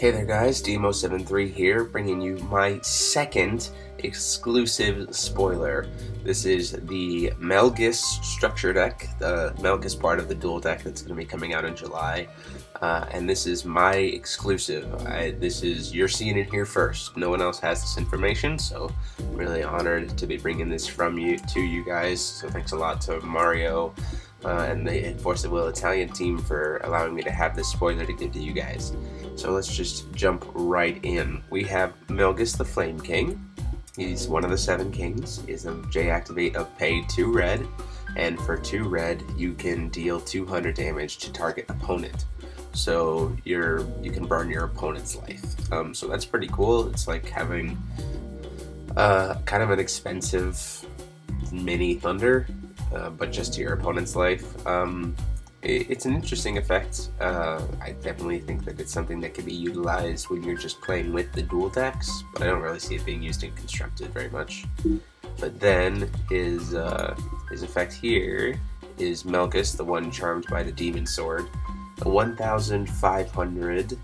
Hey there guys, DM073 here, bringing you my second exclusive spoiler. This is the Melgis Structure Deck, the Melgis part of the dual deck that's going to be coming out in July. And this is my exclusive. You're seeing it here first. No one else has this information, so I'm really honored to be bringing this from you to you guys. So thanks a lot to Mario and the Force of Will Italian team for allowing me to have this spoiler to give to you guys. So let's just jump right in. We have Melgis the Flame King. He's one of the 7 kings. He's a J activate of pay 2 red, and for 2 red you can deal 200 damage to target opponent. So you can burn your opponent's life. So that's pretty cool. It's like having kind of an expensive mini Thunder, but just to your opponent's life. It's an interesting effect. I definitely think that it's something that can be utilized when you're just playing with the dual decks, but I don't really see it being used in constructed very much. But then his effect here is Melgis, the one charmed by the Demon Sword. A 1,500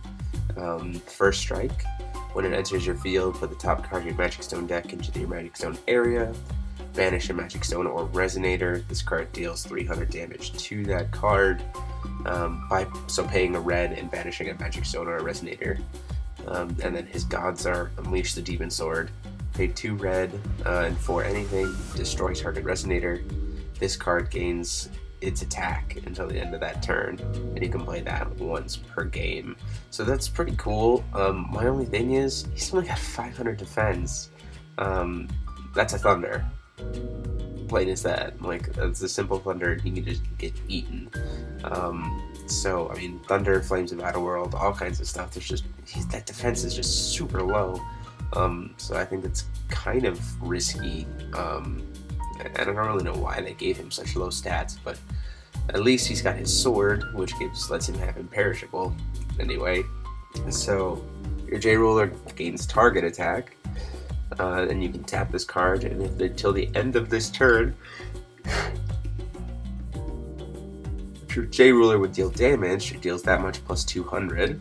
first strike. When it enters your field, put the top card of your Magic Stone deck into your Magic Stone area. Banish a Magic Stone or Resonator. This card deals 300 damage to that card by paying a red and banishing a Magic Stone or a Resonator. And then his gods are Unleash the Demon Sword. Pay 2 red and for anything, destroy target Resonator. This card gains its attack until the end of that turn, and you can play that once per game. So that's pretty cool. My only thing is, he's only got 500 defense. That's a Thunder. Plain as that. Like, it's a simple Thunder, and he can just get eaten. So, I mean, Thunder, Flames of Outerworld, all kinds of stuff. There's just, that defense is just super low. So I think it's kind of risky. And I don't really know why they gave him such low stats, but at least he's got his sword, which lets him have imperishable anyway. So your J Ruler gains target attack, and you can tap this card, and if until the end of this turn, if your J Ruler would deal damage, it deals that much plus 200,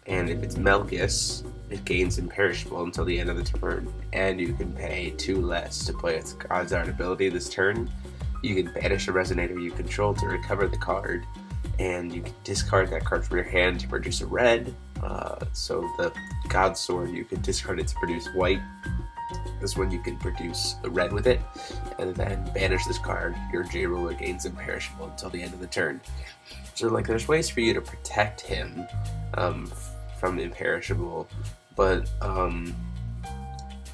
and if it's Melgis, it gains imperishable until the end of the turn, and you can pay 2 less to play its God's Art ability this turn. You can banish a Resonator you control to recover the card, and you can discard that card from your hand to produce a red. So the God Sword, you can discard it to produce white. This one you can produce a red with it, and then banish this card. Your J Ruler gains imperishable until the end of the turn. So like, there's ways for you to protect him from the imperishable. But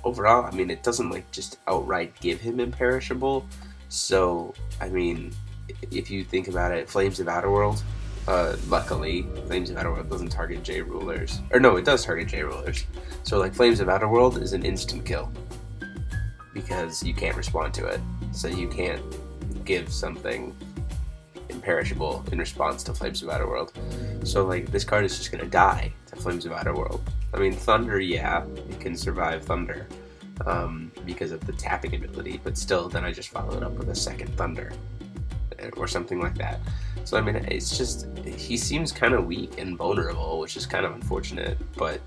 overall, I mean, it doesn't like just outright give him imperishable. So, I mean, if you think about it, Flames of Outerworld, luckily, Flames of Outerworld doesn't target J Rulers. Or no, it does target J Rulers. So like, Flames of Outerworld is an instant kill, because you can't respond to it. So you can't give something imperishable in response to Flames of Outerworld. So like, this card is just gonna die to Flames of Outerworld. I mean, Thunder, yeah, it can survive Thunder because of the tapping ability, but still, then I just follow it up with a second Thunder or something like that. So I mean, it's just, he seems kind of weak and vulnerable, which is kind of unfortunate, but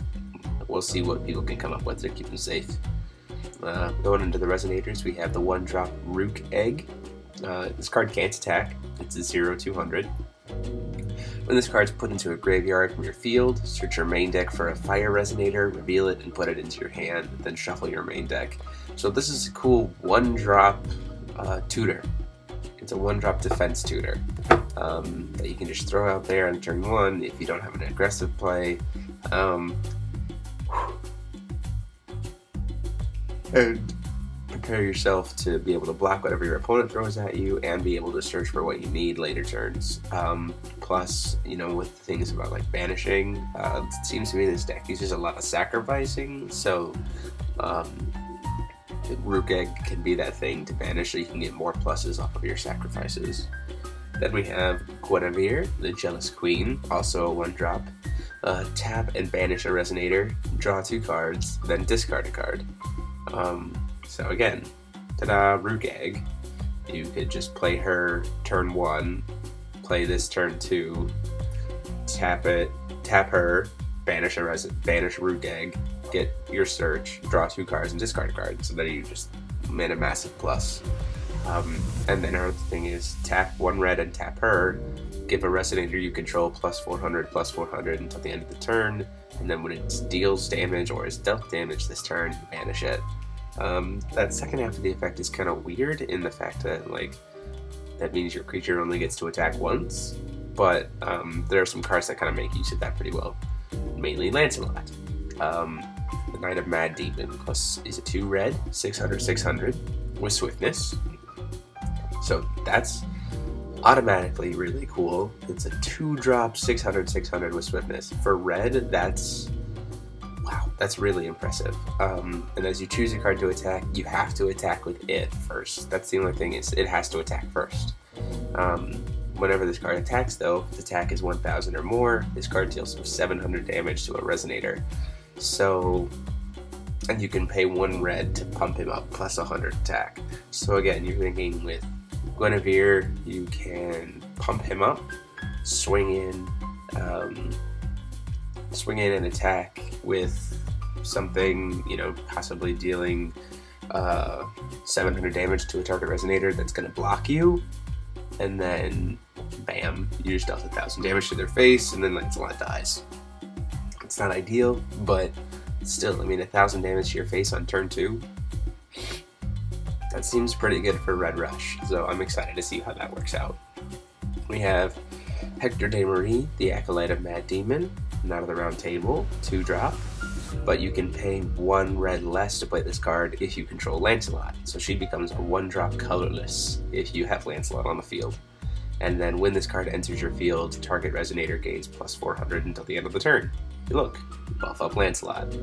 we'll see what people can come up with to keep him safe. Going into the Resonators, we have the 1-drop Rook Egg. This card can't attack. It's a 0/200. When this card's put into a graveyard from your field, search your main deck for a Fire Resonator, reveal it, and put it into your hand, then shuffle your main deck. So this is a cool 1-drop tutor. It's a 1-drop defense tutor that you can just throw out there on turn 1 if you don't have an aggressive play. And prepare yourself to be able to block whatever your opponent throws at you and be able to search for what you need later turns. Plus, you know, with things about like banishing, it seems to me this deck uses a lot of sacrificing, so Rook Egg can be that thing to banish so you can get more pluses off of your sacrifices. Then we have Guinevere, the Jealous Queen, also a 1-drop. Tap and banish a Resonator, draw 2 cards, then discard a card. So again, ta-da, Rook Egg. You could just play her turn 1, play this turn 2, tap her, banish a root gag, get your search, draw 2 cards, and discard a card. So then you just made a massive plus. And then her thing is tap 1 red and tap her, give a resonator you control +400/+400 until the end of the turn, and then when it deals damage or is dealt damage this turn, you banish it. That second half of the effect is kind of weird in the fact that, like, that means your creature only gets to attack once, but there are some cards that kind of make use of that pretty well, mainly Lancelot. The Knight of Mad Demon is a 2 red, 600/600 with swiftness. So that's automatically really cool. It's a 2-drop 600/600 with swiftness. For red, that's really impressive. And as you choose a card to attack, you have to attack with it first. That's the only thing, is it has to attack first. Whenever this card attacks though, if the attack is 1000 or more, this card deals some 700 damage to a resonator. So, and you can pay 1 red to pump him up plus 100 attack. So again, you're thinking with Guinevere, you can pump him up, swing in and attack with something, you know, possibly dealing 700 damage to a target resonator that's going to block you, and then bam, you just dealt 1000 damage to their face, and then Lancelot dies. It's not ideal, but still, I mean, 1000 damage to your face on turn 2, that seems pretty good for Red Rush, so I'm excited to see how that works out. We have Hector de Marie, the Acolyte of Mad Demon, Knight of the Round Table, 2-drop, but you can pay 1 red less to play this card if you control Lancelot, so she becomes a 1-drop colorless if you have Lancelot on the field. And then when this card enters your field, target resonator gains +400 until the end of the turn. Look, buff up Lancelot.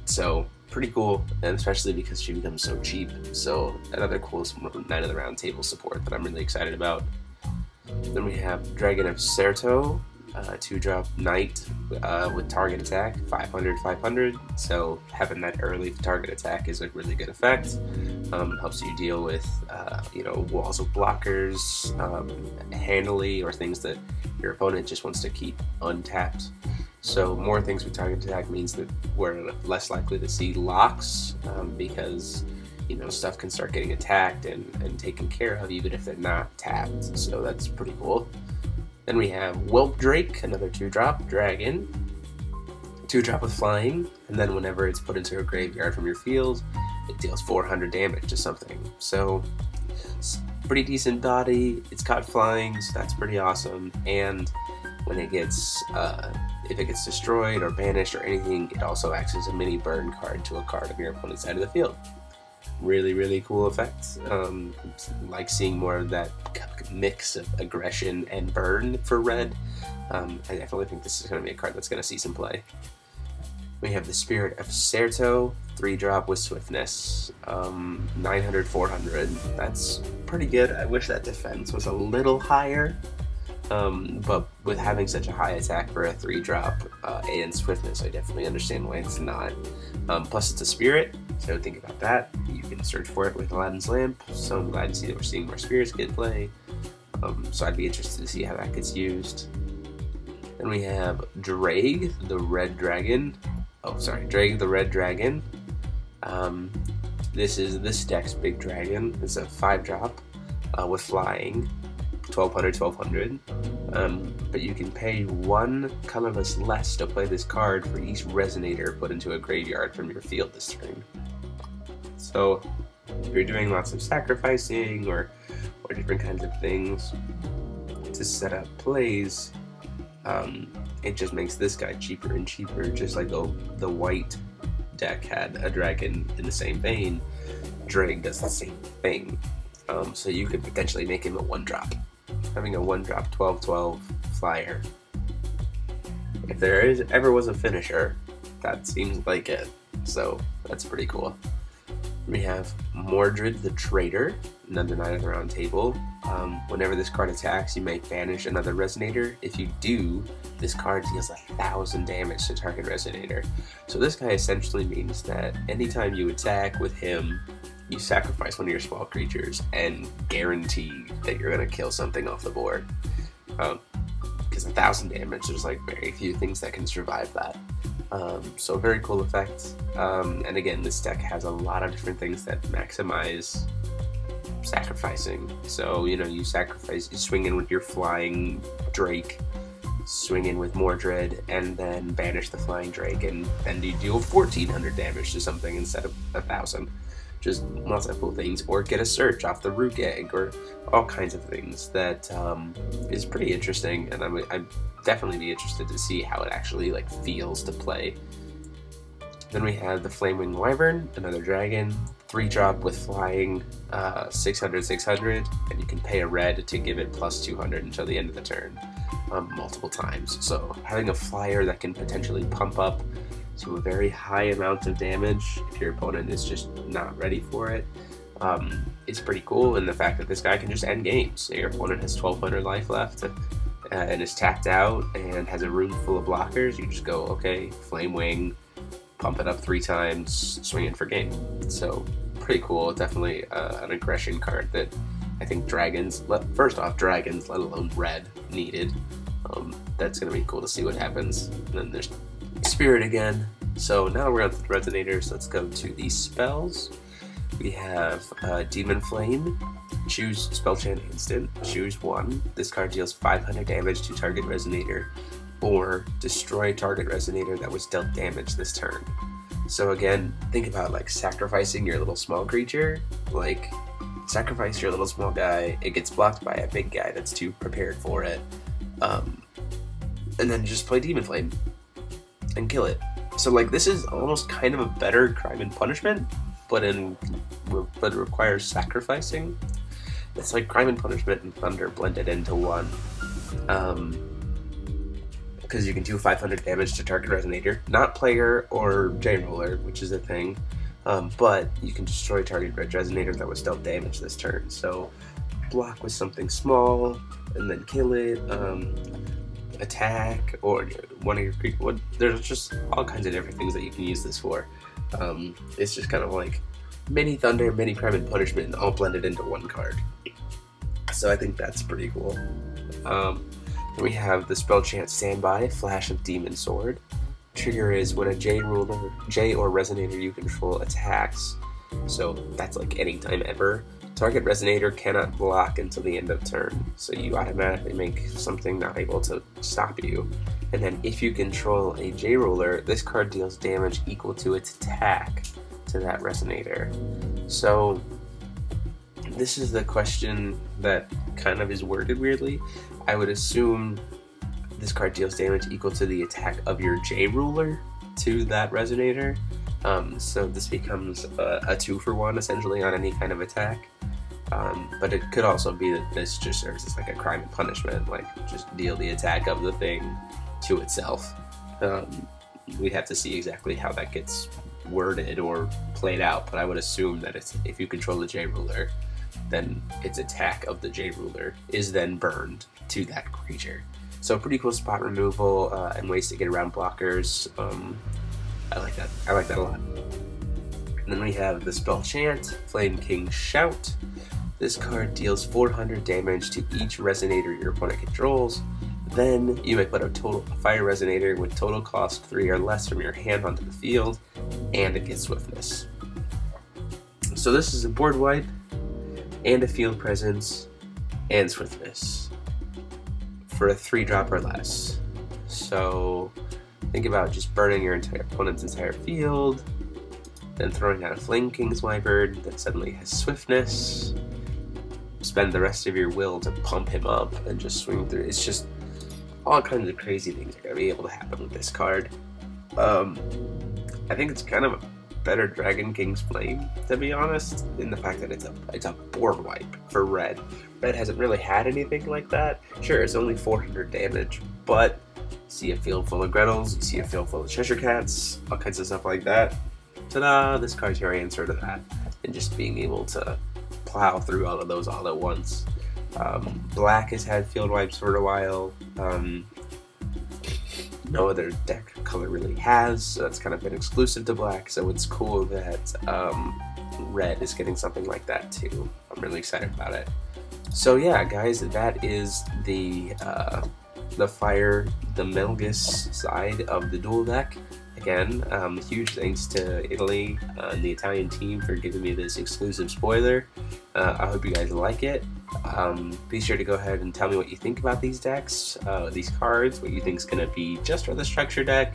So pretty cool, and especially because she becomes so cheap. So another cool Knight of the Round Table support that I'm really excited about. Then we have Dragon of Certo, 2-drop knight with target attack, 500/500. So having that early target attack is a really good effect. Helps you deal with you know, walls of blockers handily, or things that your opponent just wants to keep untapped. So more things with target attack means that we're less likely to see locks, because, you know, stuff can start getting attacked and taken care of even if they're not tapped. So that's pretty cool. Then we have Whelp Drake, another 2-drop dragon, 2-drop with flying, and then whenever it's put into a graveyard from your field, it deals 400 damage to something. So it's pretty decent body. It's got flying, so that's pretty awesome. And when it gets if it gets destroyed or banished or anything, it also acts as a mini burn card to a card on your opponent's side of the field. Really, really cool effect. Like seeing more of that mix of aggression and burn for red. I definitely think this is going to be a card that's going to see some play. We have the Spirit of Certo, 3-drop with swiftness, 900/400. That's pretty good. I wish that defense was a little higher. But with having such a high attack for a 3-drop and swiftness, I definitely understand why it's not. Plus it's a spirit, so think about that. You can search for it with Aladdin's Lamp, so I'm glad to see that we're seeing more spirits get play. So I'd be interested to see how that gets used. Then we have Drag, the Red Dragon. Oh, sorry, Drag the Red Dragon. This is this deck's big dragon. It's a 5-drop with flying. 1200/1200, but you can pay 1 colorless less to play this card for each resonator put into a graveyard from your field this turn. So if you're doing lots of sacrificing or different kinds of things to set up plays, it just makes this guy cheaper and cheaper, just like the white deck had a dragon in the same vein. Drake does the same thing, so you could potentially make him a 1-drop. Having a 1-drop 12/12 flyer. If there ever was a finisher, that seems like it. So that's pretty cool. We have Mordred the Traitor, another Knight of the Round Table. Whenever this card attacks, you may banish another resonator. If you do, this card deals 1000 damage to target resonator. So this guy essentially means that anytime you attack with him, you sacrifice one of your small creatures and guarantee that you're going to kill something off the board. because 1,000 damage, there's like very few things that can survive that. So very cool effect. And again, this deck has a lot of different things that maximize sacrificing. So, you know, you swing in with your flying Drake, swing in with Mordred, and then banish the flying Drake, and then you deal 1,400 damage to something instead of 1,000. Just multiple things, or get a search off the rook egg, or all kinds of things that is pretty interesting, and I'm definitely be interested to see how it actually like feels to play. Then we have the Flamewing Wyvern, another dragon, 3-drop with flying, 600/600, and you can pay a red to give it plus 200 until the end of the turn, multiple times. So having a flyer that can potentially pump up to a very high amount of damage if your opponent is just not ready for it, it's pretty cool. And the fact that this guy can just end games. Say your opponent has 1,200 life left and is tapped out and has a room full of blockers, you just go, okay, Flame Wing, pump it up 3 times, swing in for game. So pretty cool. Definitely an aggression card that I think dragons, first off dragons, let alone red, needed. That's going to be cool to see what happens. And then there's Spirit again. So now we're on to the resonators. Let's go to the spells. We have Demon Flame. Choose spell chant instant. Choose 1. This card deals 500 damage to target resonator, or destroy target resonator that was dealt damage this turn. So again, think about like sacrificing your little small creature. Like, sacrifice your little small guy, it gets blocked by a big guy that's too prepared for it, and then just play Demon Flame and kill it. So like, this is almost kind of a better Crime and Punishment, but it requires sacrificing. It's like Crime and Punishment and Thunder blended into one, because you can do 500 damage to target resonator, not player or J-Roller, which is a thing, but you can destroy target resonator that was dealt damage this turn. So block with something small and then kill it, attack, or one of your creatures. There's just all kinds of different things that you can use this for. It's just kind of like mini Thunder, mini Crime and Punishment, all blended into one card. So I think that's pretty cool. We have the spell chant Standby, Flash of Demon Sword. Trigger is when a J or resonator you control attacks, so that's like anytime ever. Target resonator cannot block until the end of turn, so you automatically make something not able to stop you. And then if you control a J-Roller, this card deals damage equal to its attack to that resonator. So this is the question that kind of is worded weirdly. I would assume this card deals damage equal to the attack of your J-Ruler to that resonator. So this becomes a 2-for-1 essentially on any kind of attack. But it could also be that this just serves as like a Crime and Punishment, like just deal the attack of the thing to itself. We'd have to see exactly how that gets worded or played out, but I would assume that it's, if you control the J-Ruler, then its attack of the J-Ruler is then burned to that creature. So pretty cool spot removal and ways to get around blockers. I like that. I like that a lot. And then we have the spell chant, Flame King Shout. This card deals 400 damage to each resonator your opponent controls. Then you may put a fire resonator with total cost 3 or less from your hand onto the field, and it gets swiftness. So this is a board wipe, and a field presence, and swiftness for a 3-drop or less. So think about just burning your opponent's entire field, then throwing out a Flame King's Wyvern that suddenly has swiftness, spend the rest of your will to pump him up and just swing through. It's just all kinds of crazy things are going to be able to happen with this card. I think it's kind of a better Dragon King's Flame, to be honest, in the fact that it's a board wipe for red. Red hasn't really had anything like that. Sure, it's only 400 damage, but you see a field full of Grettles, you see a field full of Cheshire Cats, all kinds of stuff like that. Ta-da! This card's your answer to that, and just being able to plow through all of those all at once. Black has had field wipes for a while. No other deck color really has, so that's kind of been exclusive to black, so it's cool that red is getting something like that too. I'm really excited about it. So yeah, guys, that is the the Melgis side of the dual deck. Again, huge thanks to Italy and the Italian team for giving me this exclusive spoiler. I hope you guys like it. Be sure to go ahead and tell me what you think about these decks, these cards, what you think is going to be just for the structure deck,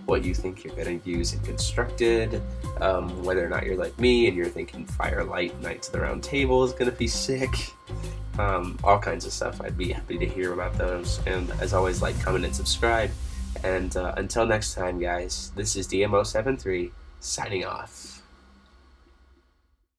what you think you're going to use in constructed, whether or not you're like me and you're thinking Firelight Knights of the Round Table is going to be sick. All kinds of stuff. I'd be happy to hear about those. And as always, like, comment, and subscribe. And until next time, guys, this is DM073 signing off.